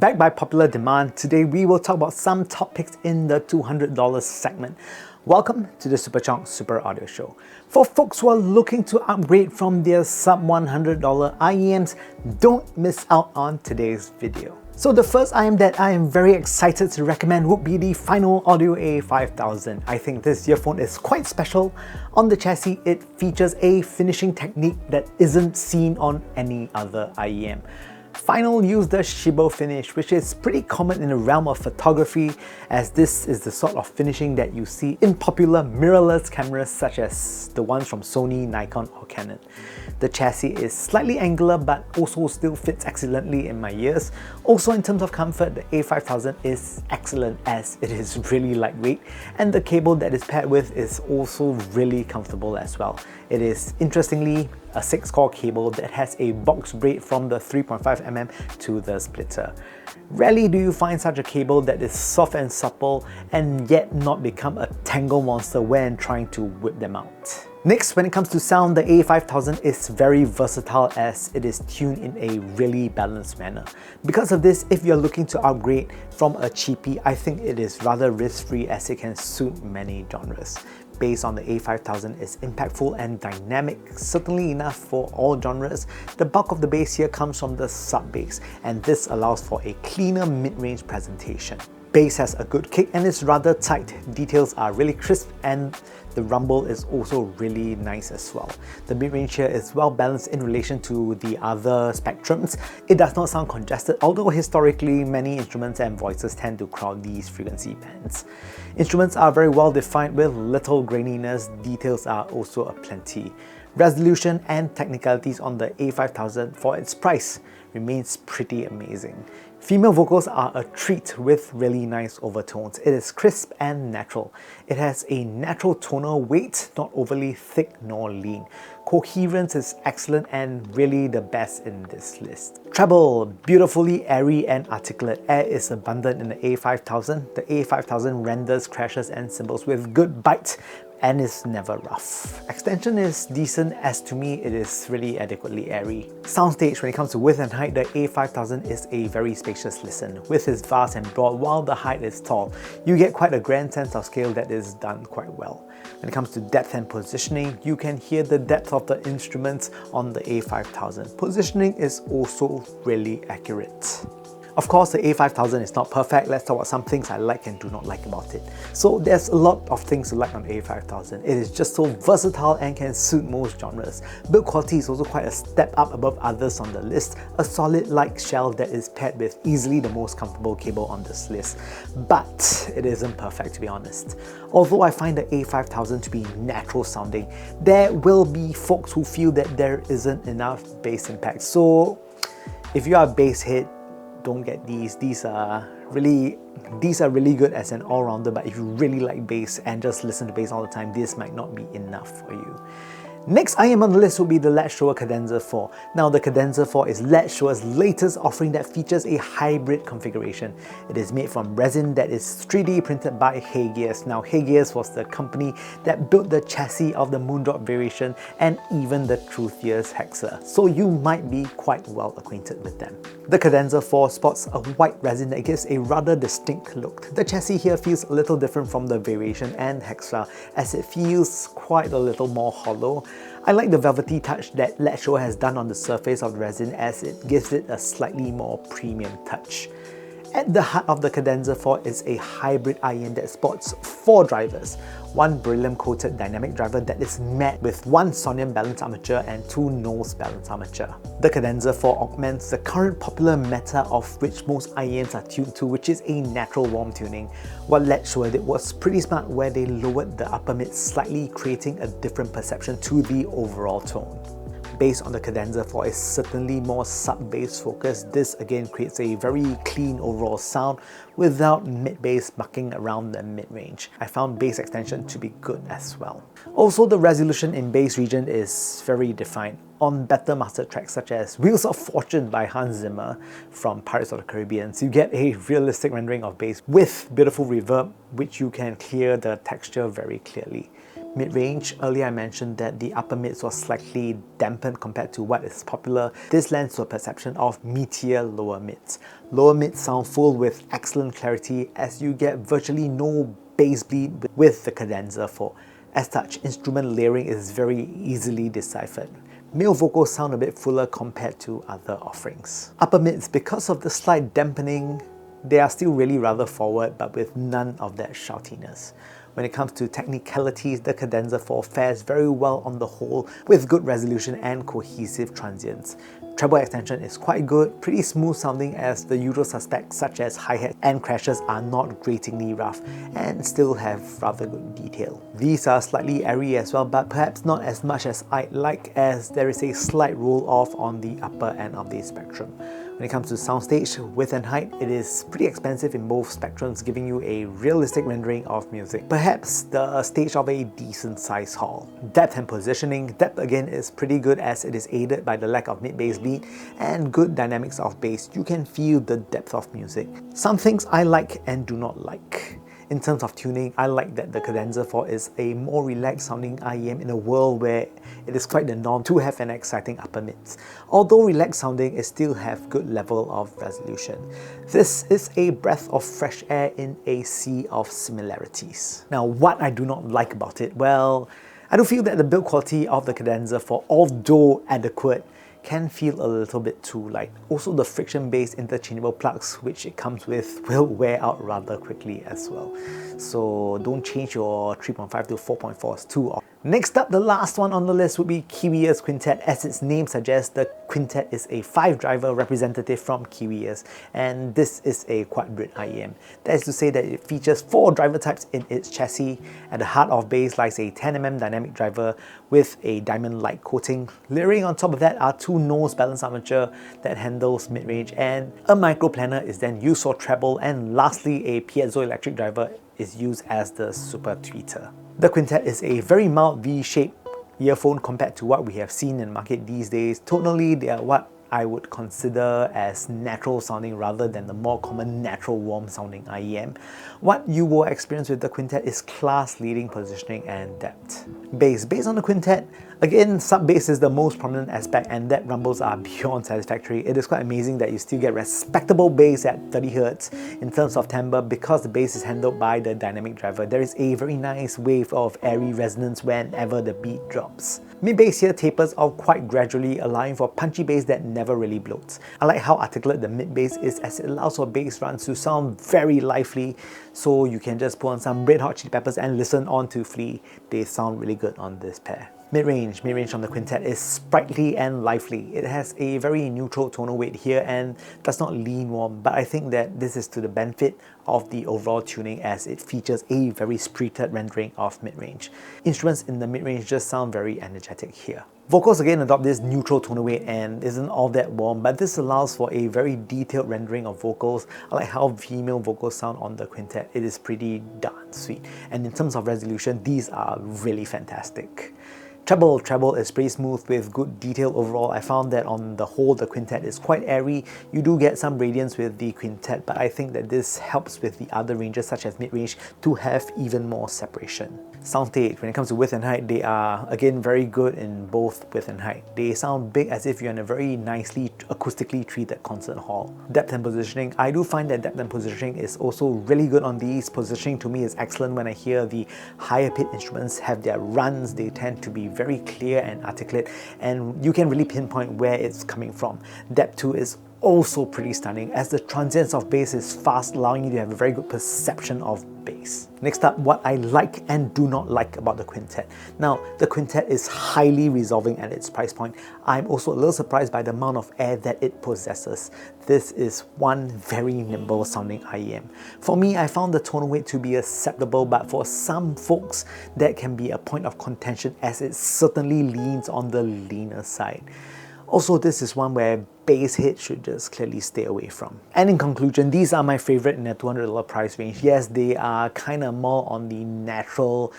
Backed by popular demand, today we will talk about some top picks in the $200 segment. Welcome to the Superchunk Super Audio Show. For folks who are looking to upgrade from their sub $100 IEMs, don't miss out on today's video. So the first IEM that I am very excited to recommend would be the Final Audio A5000. I think this earphone is quite special. On the chassis, it features a finishing technique that isn't seen on any other IEM. Final used the Shibo finish, which is pretty common in the realm of photography, as this is the sort of finishing that you see in popular mirrorless cameras such as the ones from Sony, Nikon or Canon. The chassis is slightly angular but also still fits excellently in my ears. Also in terms of comfort, the A5000 is excellent as it is really lightweight, and the cable that is paired with is also really comfortable as well. It is interestingly a 6-core cable that has a box braid from the 3.5mm to the splitter. Rarely do you find such a cable that is soft and supple and yet not become a tangle monster when trying to whip them out. Next, when it comes to sound, the A5000 is very versatile as it is tuned in a really balanced manner. Because of this, if you're looking to upgrade from a chifi, I think it is rather risk-free as it can suit many genres. Bass on the A5000 is impactful and dynamic, certainly enough for all genres. The bulk of the bass here comes from the sub-bass, and this allows for a cleaner mid-range presentation. Bass has a good kick and is rather tight. Details are really crisp and the rumble is also really nice as well. The mid-range here is well balanced in relation to the other spectrums. It does not sound congested, although historically many instruments and voices tend to crowd these frequency bands. Instruments are very well defined with little graininess. Details are also aplenty. Resolution and technicalities on the A5000 for its price remains pretty amazing. Female vocals are a treat with really nice overtones. It is crisp and natural. It has a natural tonal weight, not overly thick nor lean. Coherence is excellent and really the best in this list. Treble, beautifully airy and articulate. Air is abundant in the A5000. The A5000 renders crashes and cymbals with good bite and is never rough. Extension is decent, as to me it is really adequately airy. Soundstage, when it comes to width and height, the A5000 is a very spacious listen. Width is vast and broad while the height is tall. You get quite a grand sense of scale that is done quite well. When it comes to depth and positioning, you can hear the depth of the instruments on the A5000. Positioning is also really accurate. Of course, the A5000 is not perfect. Let's talk about some things I like and do not like about it. So there's a lot of things to like on the A5000. It is just so versatile and can suit most genres. Build quality is also quite a step up above others on the list. A solid light shell that is paired with easily the most comfortable cable on this list. But it isn't perfect, to be honest. Although I find the A5000 to be natural sounding, there will be folks who feel that there isn't enough bass impact. So if you are a bass head, don't get these. These are really good as an all-rounder, but if you really like bass and just listen to bass all the time, this might not be enough for you. Next IEM on the list will be the LED Shower Cadenza 4. Now the Cadenza 4 is LED Shower's latest offering that features a hybrid configuration. It is made from resin that is 3D printed by Hagears. Now Hagears was the company that built the chassis of the Moondrop variation and even the Truthier's Hexa, so you might be quite well acquainted with them. The Cadenza 4 sports a white resin that gives a rather distinct look. The chassis here feels a little different from the variation and Hexa, as it feels quite a little more hollow. I like the velvety touch that LED Shower has done on the surface of the resin, as it gives it a slightly more premium touch. At the heart of the Cadenza 4 is a hybrid IEM that sports 4 drivers. One beryllium-coated dynamic driver that is met with 1 sonium balance armature and 2 Knowles balance armature. The Cadenza 4 augments the current popular meta of which most IEMs are tuned to, which is a natural warm tuning. What LED Shower did was pretty smart, where they lowered the upper mid slightly, creating a different perception to the overall tone. Bass on the Cadenza 4 is certainly more sub-bass focused. This again creates a very clean overall sound without mid-bass mucking around the mid-range. I found bass extension to be good as well. Also, the resolution in bass region is very defined. On better master tracks such as Wheels of Fortune by Hans Zimmer from Pirates of the Caribbean, you get a realistic rendering of bass with beautiful reverb, which you can hear the texture very clearly. Mid-range, earlier I mentioned that the upper mids was slightly dampened compared to what is popular. This lends to a perception of meatier lower mids. Lower mids sound full with excellent clarity as you get virtually no bass bleed with the cadenza 4. As such, instrument layering is very easily deciphered. Male vocals sound a bit fuller compared to other offerings. Upper mids, because of the slight dampening, they are still really rather forward but with none of that shoutiness. When it comes to technicalities, the cadenza 4 fares very well on the whole with good resolution and cohesive transients. Treble extension is quite good, pretty smooth sounding as the usual suspects such as hi-hat and crashes are not gratingly rough and still have rather good detail. These are slightly airy as well, but perhaps not as much as I'd like, as there is a slight roll off on the upper end of the spectrum. When it comes to soundstage, width and height, it is pretty expensive in both spectrums, giving you a realistic rendering of music. Perhaps the stage of a decent size hall. Depth and positioning. Depth again is pretty good as it is aided by the lack of mid-bass bleed and good dynamics of bass. You can feel the depth of music. Some things I like and do not like. In terms of tuning, I like that the cadenza 4 is a more relaxed sounding IEM in a world where it is quite the norm to have an exciting upper mids. Although relaxed sounding, it still have good level of resolution. This is a breath of fresh air in a sea of similarities. Now, what I do not like about it, well, I do feel that the build quality of the cadenza 4, although adequate, can feel a little bit too light. Also, the friction-based interchangeable plugs which it comes with will wear out rather quickly as well. So don't change your 3.5 to 4.4s too often. Next up, the last one on the list would be Kiwi Ears Quintet. As its name suggests, the Quintet is a 5-driver representative from Kiwi Ears, and this is a quad-bridge IEM. That is to say that it features 4 driver types in its chassis. At the heart of bass lies a 10mm dynamic driver with a diamond light coating. Layering on top of that are 2 nose balance armature that handles mid-range, and a microplaner is then used for treble, and lastly a piezoelectric driver is used as the super tweeter. The Quintet is a very mild V-shaped earphone compared to what we have seen in the market these days. Tonally, they are what I would consider as natural sounding rather than the more common natural warm sounding IEM. What you will experience with the Quintet is class leading positioning and depth. Bass. Bass on the Quintet, again, sub-bass is the most prominent aspect, and that rumbles are beyond satisfactory. It is quite amazing that you still get respectable bass at 30Hz in terms of timbre because the bass is handled by the dynamic driver. There is a very nice wave of airy resonance whenever the beat drops. Mid-bass here tapers off quite gradually, allowing for punchy bass that never really bloats. I like how articulate the mid-bass is as it allows for bass runs to sound very lively, so you can just put on some Red Hot Chili Peppers and listen on to Flea. They sound really good on this pair. Mid-range on the Quintet is sprightly and lively. It has a very neutral tonal weight here and does not lean warm, but I think that this is to the benefit of the overall tuning as it features a very spirited rendering of mid-range. Instruments in the mid-range just sound very energetic here. Vocals again adopt this neutral tonal weight and isn't all that warm, but this allows for a very detailed rendering of vocals. I like how female vocals sound on the Quintet. It is pretty darn sweet. And in terms of resolution, these are really fantastic. Treble is pretty smooth with good detail overall. I found that on the whole the Quintet is quite airy. You do get some radiance with the Quintet, but I think that this helps with the other ranges such as mid-range to have even more separation. Soundstage, when it comes to width and height, they are again very good in both width and height. They sound big as if you're in a very nicely acoustically treated concert hall. Depth and positioning, I do find that depth and positioning is also really good on these. Positioning to me is excellent when I hear the higher pitch instruments have their runs. They tend to be very clear and articulate, and you can really pinpoint where it's coming from. Depth too is also pretty stunning as the transients of bass is fast, allowing you to have a very good perception of bass. Next up, what I like and do not like about the Quintet. Now, the Quintet is highly resolving at its price point. I'm also a little surprised by the amount of air that it possesses. This is one very nimble sounding IEM. For me, I found the tonal weight to be acceptable, but for some folks, that can be a point of contention as it certainly leans on the leaner side. Also, this is one where bass hit should just clearly stay away from. And in conclusion, these are my favorite in the $200 price range. Yes, they are kind of more on the natural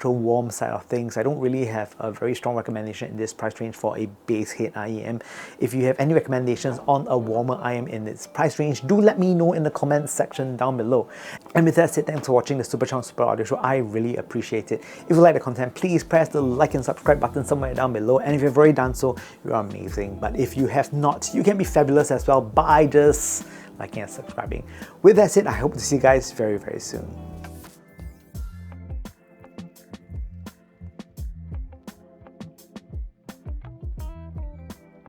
warm side of things. I don't really have a very strong recommendation in this price range for a bass hit IEM. If you have any recommendations on a warmer IEM in its price range, do let me know in the comments section down below. And with that said, thanks for watching the Superchunk Super Audio Show. I really appreciate it. If you like the content, please press the like and subscribe button somewhere down below. And if you've already done so, you are amazing. But if you have not, you can be fabulous as well by just liking and subscribing. With that said, I hope to see you guys very, very soon.